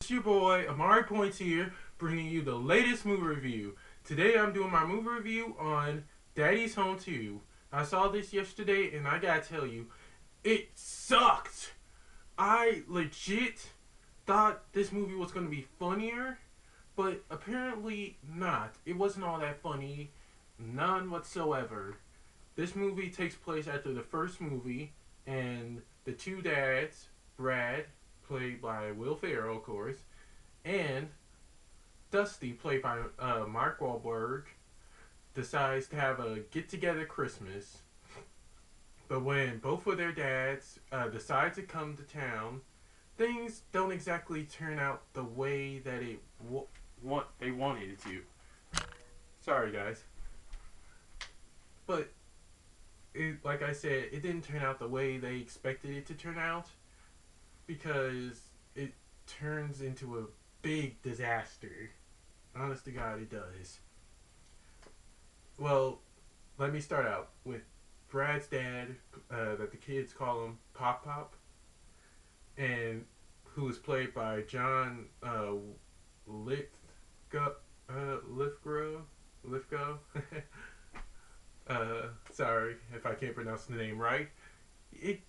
It's your boy Amari Points here, bringing you the latest movie review. Today I'm doing my movie review on Daddy's Home 2. I saw this yesterday and I gotta tell you, it sucked. I legit thought this movie was gonna be funnier, but apparently not. It wasn't all that funny, none whatsoever. This movie takes place after the first movie, and the two dads, Brad, played by Will Ferrell, of course, and Dusty, played by Mark Wahlberg, decides to have a get together Christmas. But when both of their dads decide to come to town, things don't exactly turn out the way that they wanted it to. Sorry, guys, but like I said, it didn't turn out the way they expected it to turn out because it turns into a big disaster. Honest to God, it does. Well, let me start out with Brad's dad, that the kids call him Pop Pop, and who is played by John Lithgow. Lithgow. Lithgow. Sorry if I can't pronounce the name right. It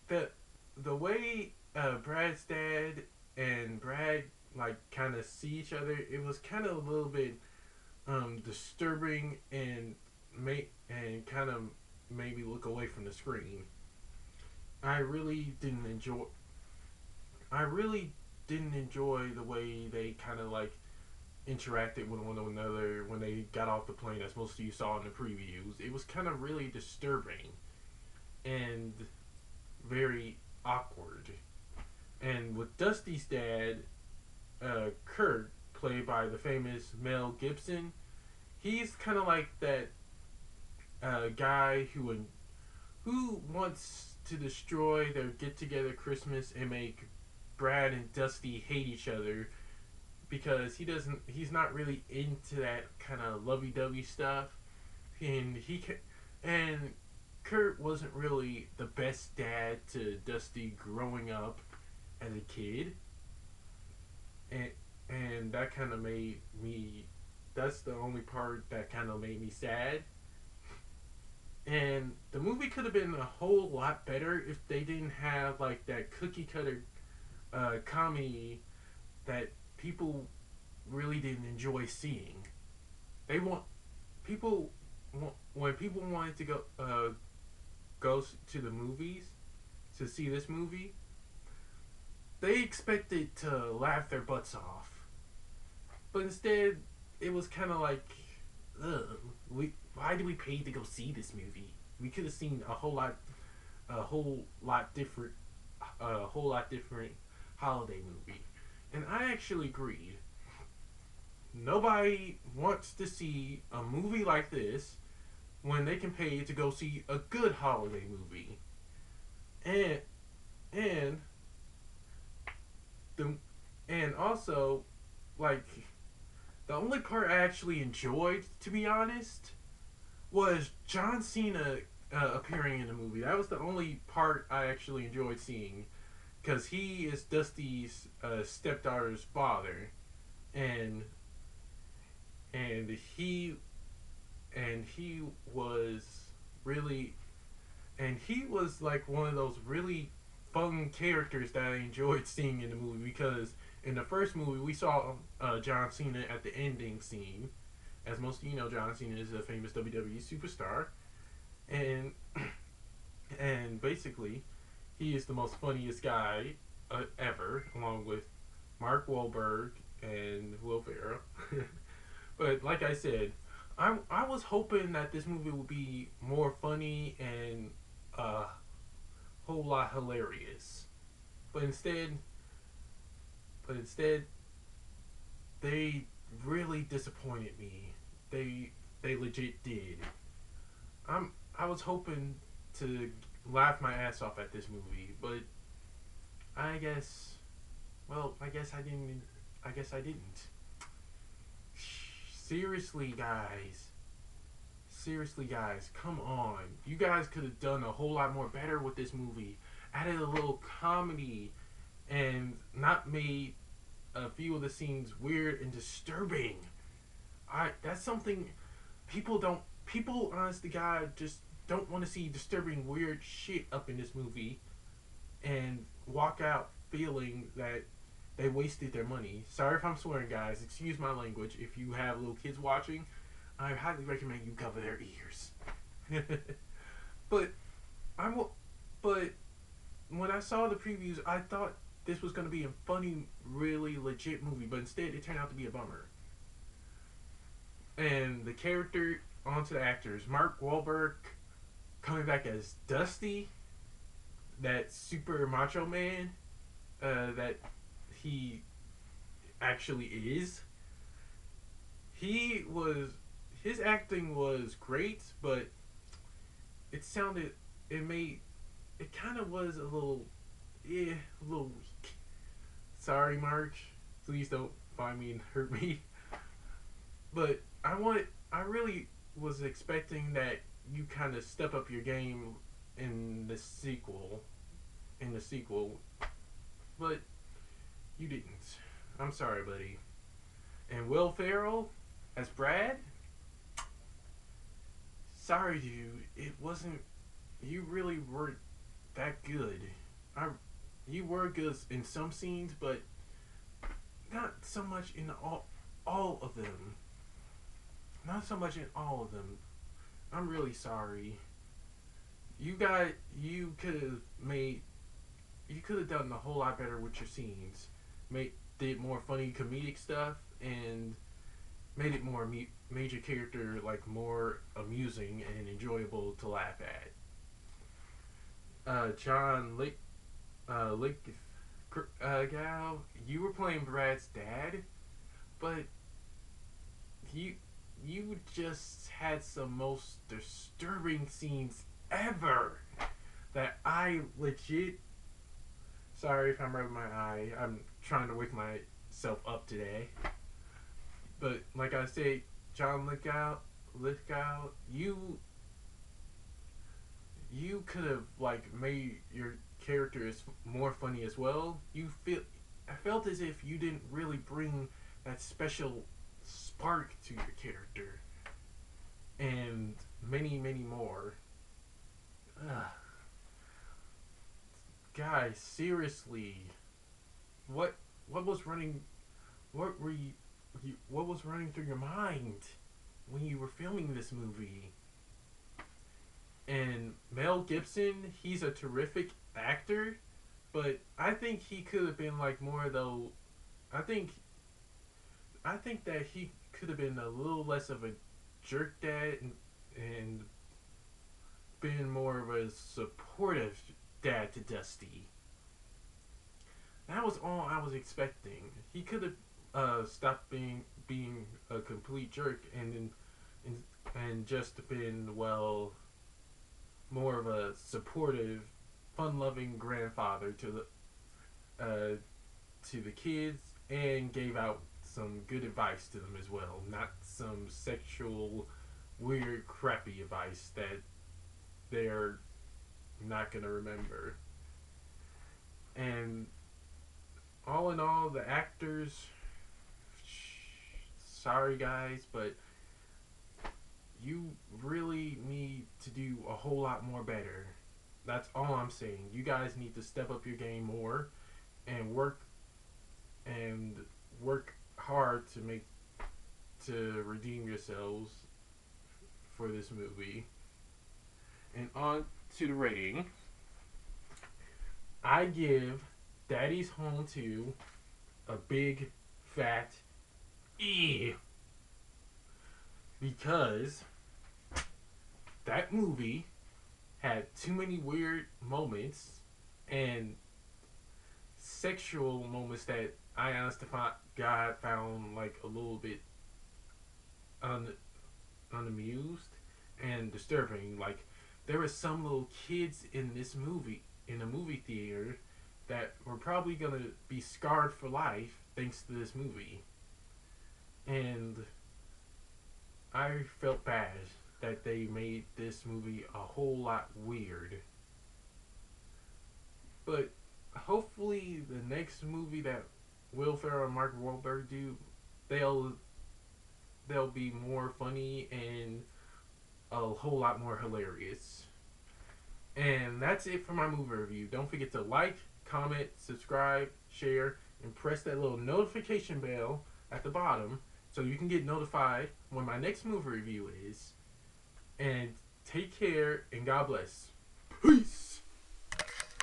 the the way Brad's dad and Brad like kind of see each other, it was kind of a little bit disturbing and kind of made me look away from the screen. I really didn't enjoy. I really didn't enjoy the way they kind of like interacted with one another when they got off the plane, as most of you saw in the previews. It was kind of really disturbing and very awkward. And with Dusty's dad, Kurt, played by the famous Mel Gibson, he's kind of like that guy who wants to destroy their get together Christmas and make Brad and Dusty hate each other because he's not really into that kind of lovey dovey stuff, and and Kurt wasn't really the best dad to Dusty growing up as a kid, and that kind of made me. That's the only part that kind of made me sad. And the movie could have been a whole lot better if they didn't have like that cookie cutter comedy that people really didn't enjoy seeing. They want people when people wanted to go to the movies to see this movie, they expected to laugh their butts off, but instead it was kind of like, ugh, why do we pay to go see this movie? We could have seen a whole lot different, holiday movie. And I actually agreed. Nobody wants to see a movie like this when they can pay to go see a good holiday movie. And and the and also, like, the only part I actually enjoyed, to be honest, was John Cena appearing in the movie. That was the only part I actually enjoyed seeing, because he is Dusty's stepdaughter's father, and and he he was really he was like one of those really fun characters that I enjoyed seeing in the movie, because in the first movie we saw John Cena at the ending scene. As most of you know, John Cena is a famous WWE superstar, and basically he is the most funniest guy ever, along with Mark Wahlberg and Will Ferrell. But like I said, I was hoping that this movie would be more funny and a whole lot hilarious, but instead they really disappointed me. They legit did. I was hoping to laugh my ass off at this movie, but I guess I guess I didn't. I guess I didn't. Seriously, guys. Seriously, guys, come on. You guys could have done a whole lot more better with this movie. Added a little comedy and not made a few of the scenes weird and disturbing. That's something people honest to God just don't want to see disturbing weird shit up in this movie and walk out feeling that they wasted their money. Sorry if I'm swearing, guys. Excuse my language. If you have little kids watching, I highly recommend you cover their ears. but I will. But when I saw the previews, I thought this was going to be a funny, really legit movie, but instead it turned out to be a bummer. And the character, onto the actors, Mark Wahlberg coming back as Dusty, that super macho man that he actually is. He was his acting was great, but it sounded it made it kind of was a little weak. Sorry, Mark. Please don't find me and hurt me. But I really was expecting that you kind of step up your game in the sequel. In the sequel, but you didn't. I'm sorry, buddy. And Will Ferrell as Brad. Sorry, dude. It wasn't. You really weren't that good. I. You were good in some scenes, but not so much in all of them. Not so much in all of them. I'm really sorry. You could have made you could have done a whole lot better with your scenes. Did more funny comedic stuff and made it more major character, like more amusing and enjoyable to laugh at. John Lithgow, you were playing Brad's dad, but you you just had some most disturbing scenes ever that I legit. Sorry if I'm rubbing my eye. I'm trying to wake myself up today. But like I said, John Lithgow, you could have like made your characters more funny as well. I felt as if you didn't really bring that special spark to your character, and many more. Ugh. Guys, seriously, what what was running? What were what was running through your mind when you were filming this movie? And Mel Gibson, he's a terrific actor, but I think he could have been like more though. I think I think that he could have been a little less of a jerk dad and been more of a supportive dad to Dusty. That was all I was expecting. He could have stopped being a complete jerk and just been more of a supportive, fun-loving grandfather to the kids and gave out some good advice to them as well, not some sexual, weird, crappy advice that they're not gonna remember. And all in all, the actors. Sorry, guys, but you really need to do a whole lot more better. That's all I'm saying. You guys need to step up your game more and and work hard to redeem yourselves for this movie. And on to the rating. I give Daddy's Home 2 a big fat E, because that movie had too many weird moments and sexual moments that I honestly God found like a little bit unamused and disturbing. Like, there were some little kids in this movie in a movie theater that were probably gonna be scarred for life thanks to this movie, and I felt bad that they made this movie a whole lot weird. But hopefully the next movie that Will Ferrell and Mark Wahlberg do, they'll they'll be more funny and a whole lot more hilarious. And that's it for my movie review. Don't forget to like, comment, subscribe, share, and press that little notification bell at the bottom so you can get notified when my next movie review is. And take care and God bless. Peace.